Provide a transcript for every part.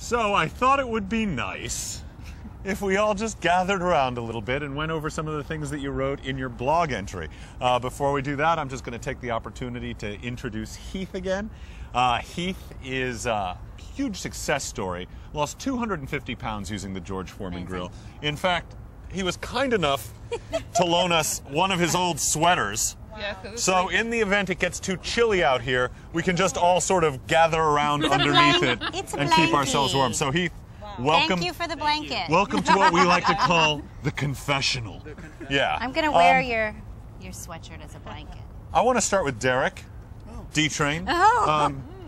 So I thought it would be nice if we all just gathered around a little bit and went over some of the things that you wrote in your blog entry. Before we do that, I'm just going to take the opportunity to introduce Heath again. Heath is a huge success story. Lost 250 pounds using the George Foreman grill. In fact, he was kind enough to loan us one of his old sweaters. So in the event it gets too chilly out here, we can just all sort of gather around underneath it and keep ourselves warm. So Heath, welcome. Thank you for the blanket. Welcome to what we like to call the confessional. Yeah. I'm going to wear your sweatshirt as a blanket. I want to start with Derek, D-Train.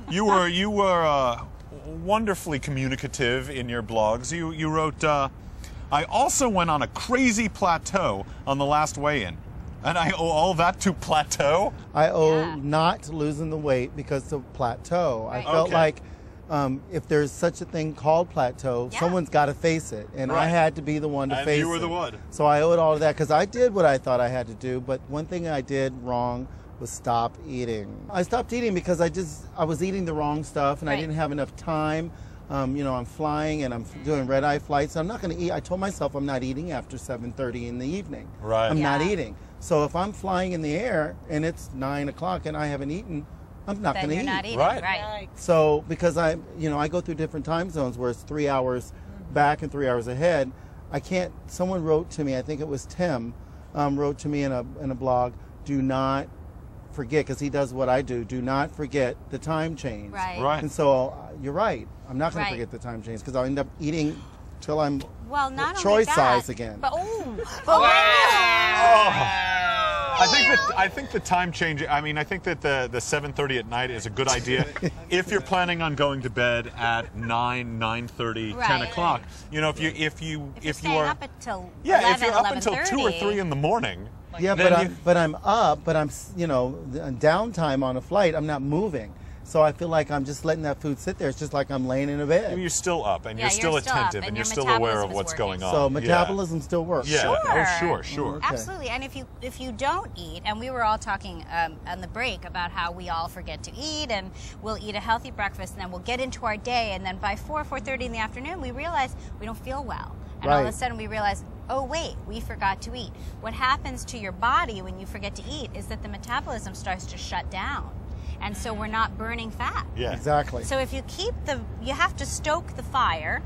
You were wonderfully communicative in your blogs. You wrote, I also went on a crazy plateau on the last weigh-in. And I owe all that to plateau? I owe not losing the weight because of plateau. Right. I felt like if there's such a thing called plateau, someone's got to face it. And I had to be the one to face it. And you were the one. So I owe it all to that because I did what I thought I had to do. But one thing I did wrong was stop eating. I stopped eating because I was eating the wrong stuff and I didn't have enough time. You know, I'm flying and I'm doing red-eye flights. I'm not going to eat. I told myself I'm not eating after 7:30 in the evening. Right. I'm not eating. So if I'm flying in the air and it's 9 o'clock and I haven't eaten, I'm not going to eat. Then you're not eating, right. So because I go through different time zones where it's 3 hours back and 3 hours ahead, I can't. Someone wrote to me, I think it was Tim, wrote to me in a blog, do not forget, because he does what I do, do not forget the time change. Right. And so you're right. I'm not going to forget the time change because I'll end up eating till I'm Troy size again. But I think the time change. I mean, I think that the 7:30 at night is a good idea if you're planning on going to bed at 9:30, 10 o'clock. You know, if you are up until if you're up until 2 or 3 in the morning. Yeah, but I'm up, but I'm downtime on a flight. I'm not moving. So I feel like I'm just letting that food sit there. It's just like I'm laying in a bed. You're still up, and you're still attentive, and you're still aware of what's going on. So metabolism still works. Yeah. Sure. Okay. Absolutely. And if you don't eat, and we were all talking on the break about how we all forget to eat, and we'll eat a healthy breakfast, and then we'll get into our day, and then by 4:30 in the afternoon, we realize we don't feel well. And all of a sudden we realize, oh wait, we forgot to eat. What happens to your body when you forget to eat is that the metabolism starts to shut down. And so we're not burning fat. Yeah. Exactly. So if you keep you have to stoke the fire.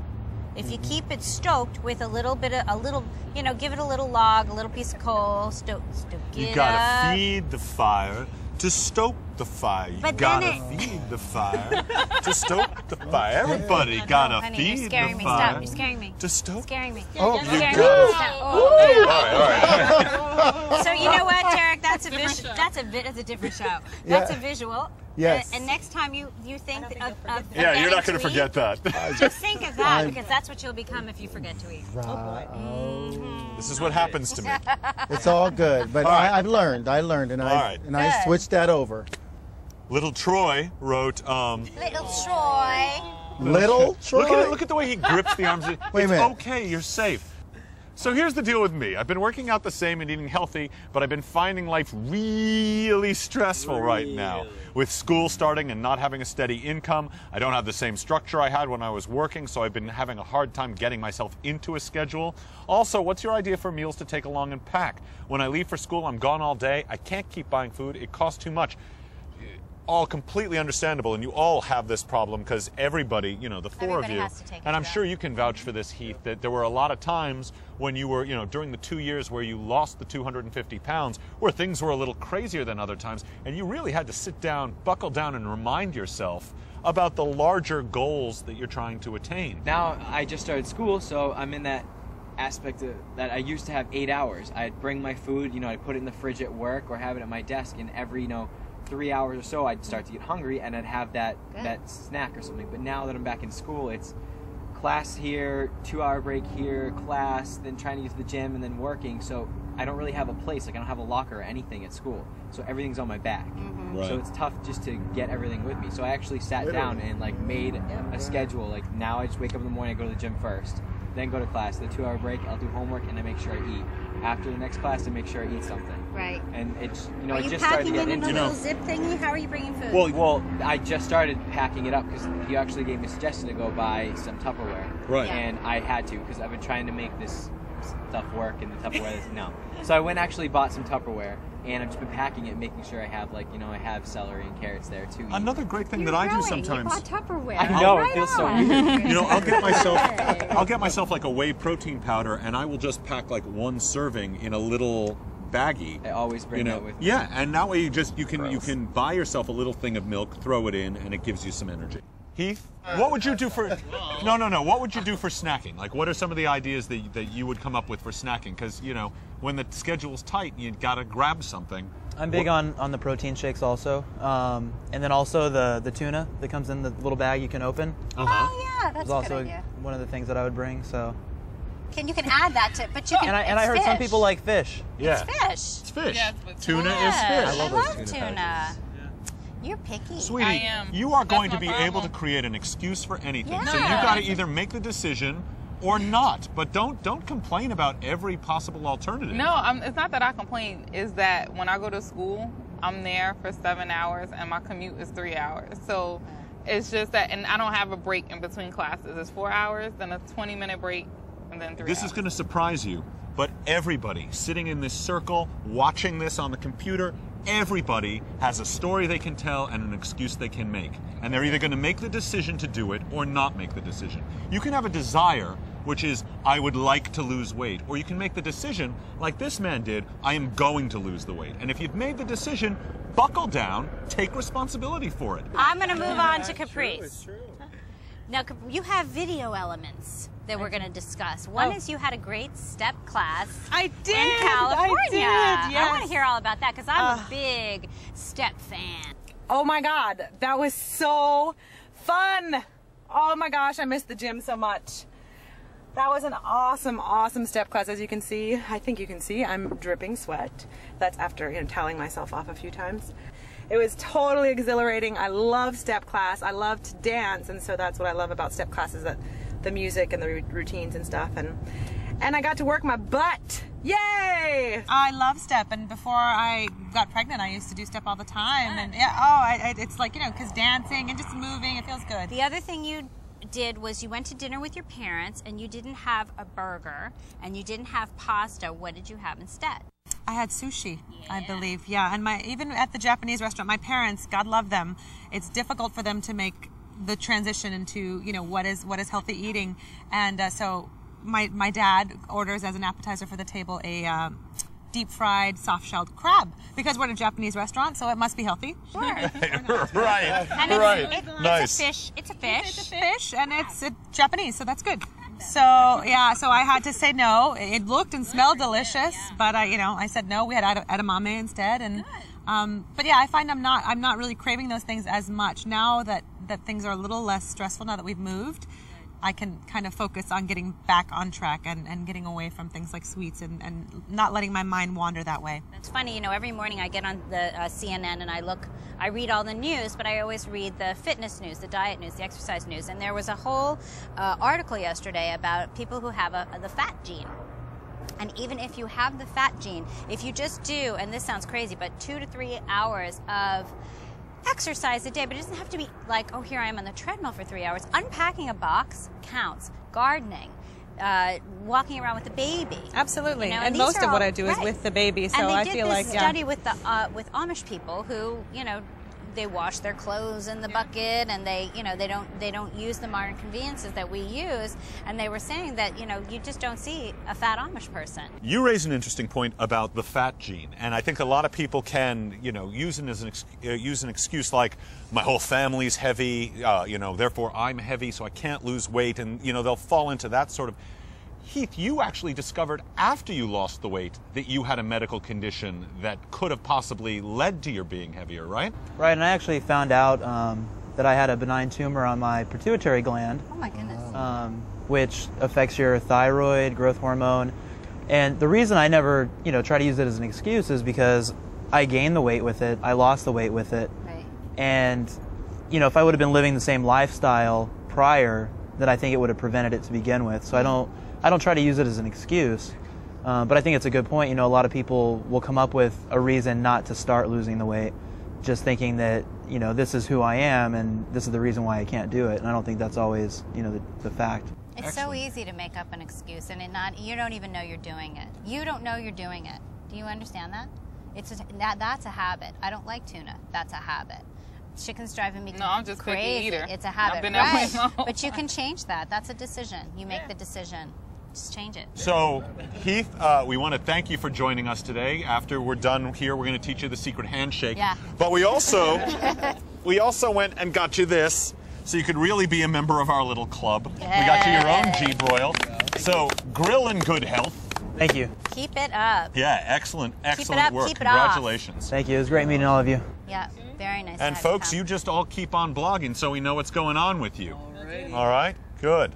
If you keep it stoked with a little, give it a little log, a little piece of coal, stoke it You gotta feed the fire to stoke the fire. You gotta feed the fire to stoke the fire. Everybody gotta feed the fire. Stop, you're scaring me. To stoke? Scaring me. Oh, you're you scaring gotta. me. Stop. All right. So you know what, Derek? That's a different show. That's a visual. Yes. And next time you think of you're not going to forget that. Just think of that, because that's what you'll become if you forget to eat. This is what happens to me. It's all good, but I've learned. I learned, and I switched that over. Little Troy wrote. Little Troy. Little Troy. Look at the way he grips the arms. Wait a minute. It's okay. You're safe. So here's the deal with me. I've been working out the same and eating healthy, but I've been finding life really stressful right now. With school starting and not having a steady income, I don't have the same structure I had when I was working, so I've been having a hard time getting myself into a schedule. Also, what's your idea for meals to take along and pack? When I leave for school, I'm gone all day. I can't keep buying food. It costs too much. All completely understandable, and you all have this problem because everybody, the four of you, and I'm sure you can vouch for this, Heath, that there were a lot of times when you were, during the 2 years where you lost the 250 pounds, where things were a little crazier than other times, and you really had to sit down, buckle down, and remind yourself about the larger goals that you're trying to attain. Now I just started school, so I'm in that aspect of that. I used to have 8 hours. I'd bring my food, I'd put it in the fridge at work or have it at my desk, and every, 3 hours or so I'd start to get hungry and I'd have that snack or something. But now that I'm back in school, it's class here, 2-hour break here, class, then trying to get to the gym and then working. So I don't really have a place. Like I don't have a locker or anything at school. So everything's on my back. Right. So it's tough just to get everything with me. So I actually sat down and made a schedule. Like now I just wake up in the morning, I go to the gym first, then go to class. The 2-hour break, I'll do homework and I make sure I eat. After the next class, I make sure I eat something. Right. And it's, you know, Are it you just started to packing get it in a into little zip thingy? How are you bringing food? Well, I just started packing it up because he actually gave me a suggestion to go buy some Tupperware. Right. Yeah. And I had to because I've been trying to make this stuff work, and the Tupperware is no. So I went and actually bought some Tupperware, and I've just been packing it, making sure I have, like, you know, I have celery and carrots there too. Another great thing that I do sometimes. You bought Tupperware. I know, Right it feels so on. weird. You know, I'll get myself like a whey protein powder, and I will just pack like one serving in a little baggie. I always bring that with me. Yeah, and that way you can Gross. buy yourself a little thing of milk, throw it in, and it gives you some energy. Heath, what would you do for no? What would you do for snacking? Like, what are some of the ideas that you would come up with for snacking? Because, you know, when the schedule's tight, you gotta grab something. I'm big on the protein shakes also, and then also the tuna that comes in the little bag you can open. Oh yeah, that's Is a also good idea. one of the things that I would bring. So. You can add that to, but you can. And I heard some people like fish. Yeah, It's fish. it's fish. Yes, but Tuna Yeah, is fish. I love those tuna tuna. patties. You're picky. Sweetie, I am. you are That's going to my be able to problem. create an excuse for anything. Yeah. So you Yeah. got to either make the decision or not. But don't complain about every possible alternative. No, it's not that I complain. It's that when I go to school, I'm there for 7 hours and my commute is 3 hours. So it's just that, and I don't have a break in between classes. It's 4 hours, then a 20-minute break, and then 3 This hours. is going to surprise you, but everybody sitting in this circle, watching this on the computer, everybody has a story they can tell and an excuse they can make. And they're either going to make the decision to do it or not make the decision. You can have a desire, which is, I would like to lose weight. Or you can make the decision, like this man did, I am going to lose the weight. And if you've made the decision, buckle down, take responsibility for it. I'm going to move on to Caprice. Now, you have video elements that we're going to discuss. One is you had a great step class I did. in California. I did. I Yes. want to hear all about that because I'm a big step fan. Oh my God, that was so fun. Oh my gosh, I missed the gym so much. That was an awesome, awesome step class. As you can see, I think you can see, I'm dripping sweat. That's after, you know, toweling myself off a few times. It was totally exhilarating. I love step class. I love to dance, and so that's what I love about step classes, that the music and the routines and stuff. And I got to work my butt. Yay! I love step, and before I got pregnant, I used to do step all the time. And yeah, it's like, you know, because dancing and just moving, it feels good. The other thing you did was you went to dinner with your parents and you didn't have a burger and you didn't have pasta. What did you have instead? I had sushi, I believe, yeah. And even at the Japanese restaurant, my parents, God love them, it's difficult for them to make the transition into, you know, what is healthy eating. And so my dad orders as an appetizer for the table a deep-fried, soft-shelled crab, because we're at a Japanese restaurant, so it must be healthy. Sure. Right, And right. Nice. It's a fish. It's a fish, and it's Japanese, so that's good. So yeah, so I had to say no. It looked and smelled delicious, but I said no. We had edamame instead, and but yeah, I find I'm not really craving those things as much now that things are a little less stressful now that we've moved. I can kind of focus on getting back on track and getting away from things like sweets and not letting my mind wander that way. It's funny, you know, every morning I get on the CNN and I read all the news, but I always read the fitness news, the diet news, the exercise news. And there was a whole article yesterday about people who have the fat gene. And even if you have the fat gene, if you just do, and this sounds crazy, but 2 to 3 hours of exercise a day, but it doesn't have to be like, oh, here I am on the treadmill for 3 hours. Unpacking a box counts. Gardening, walking around with the baby. Absolutely, You know, and these most are of what all- I do is right. with the baby, so And they I did feel this like study with Amish people who, you know, they wash their clothes in the bucket, and they don't use the modern conveniences that we use. And they were saying that, you know, you just don't see a fat Amish person. You raise an interesting point about the fat gene, and I think a lot of people can, you know, use it as use an excuse like, my whole family's heavy, you know, therefore I'm heavy, so I can't lose weight, and you know they'll fall into that sort of. Heath, you actually discovered after you lost the weight that you had a medical condition that could have possibly led to your being heavier, right? Right, and I actually found out that I had a benign tumor on my pituitary gland, Oh my goodness. which affects your thyroid, growth hormone. And the reason I never, you know, try to use it as an excuse is because I gained the weight with it, I lost the weight with it. Right. And, you know, if I would have been living the same lifestyle prior, then I think it would have prevented it to begin with. So I don't try to use it as an excuse. But I think it's a good point. You know, a lot of people will come up with a reason not to start losing the weight, just thinking that, you know, this is who I am and this is the reason why I can't do it. And I don't think that's always, you know, the fact. It's so easy to make up an excuse, and you don't even know you're doing it. You don't know you're doing it. Do you understand that? That's a habit. I don't like tuna. That's a habit. Chicken's driving me crazy. No, I'm just picky eater. It's a habit, I've been right? that way. But you can change that. That's a decision. You make the decision. Just change it. So, Heath, we want to thank you for joining us today. After we're done here, we're going to teach you the secret handshake. Yeah. But we also went and got you this, so you could really be a member of our little club. Yeah. We got you your own G-broil. So, grill in good health. Thank you. Keep it up. Yeah, excellent up, work. keep it off. Congratulations. Thank you. It was great meeting all of you. Yeah, very nice. And folks, you just all keep on blogging so we know what's going on with you. All right? Good.